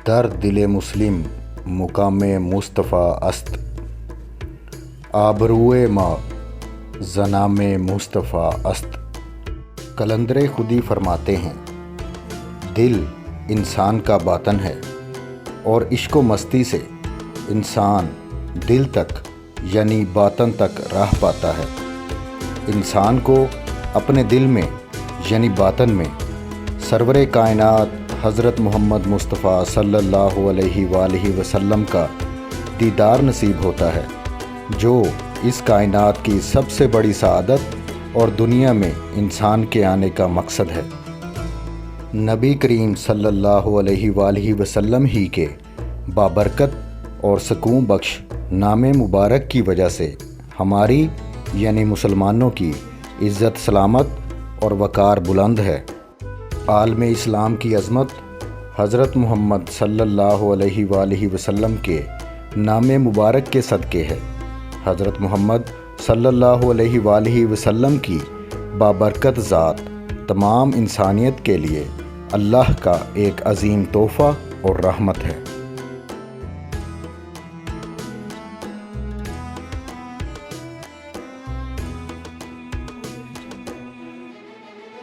در دل مسلم مقام مصطفیٰ است، آبروئے ما زنام مصطفیٰ است۔ قلندر خودی فرماتے ہیں، دل انسان کا باطن ہے اور عشق و مستی سے انسان دل تک یعنی باطن تک راہ پاتا ہے۔ انسان کو اپنے دل میں یعنی باطن میں سرور کائنات حضرت محمد مصطفیٰ صلی اللہ علیہ وآلہ وسلم کا دیدار نصیب ہوتا ہے، جو اس کائنات کی سب سے بڑی سعادت اور دنیا میں انسان کے آنے کا مقصد ہے۔ نبی کریم صلی اللہ علیہ وآلہ وسلم ہی کے بابرکت اور سکون بخش نام مبارک کی وجہ سے ہماری یعنی مسلمانوں کی عزت سلامت اور وقار بلند ہے۔ عالم اسلام کی عظمت حضرت محمد صلی اللہ علیہ وآلہ وسلم کے نام مبارک کے صدقے ہے۔ حضرت محمد صلی اللہ علیہ وآلہ وسلم کی بابرکت ذات تمام انسانیت کے لیے اللہ کا ایک عظیم تحفہ اور رحمت ہے۔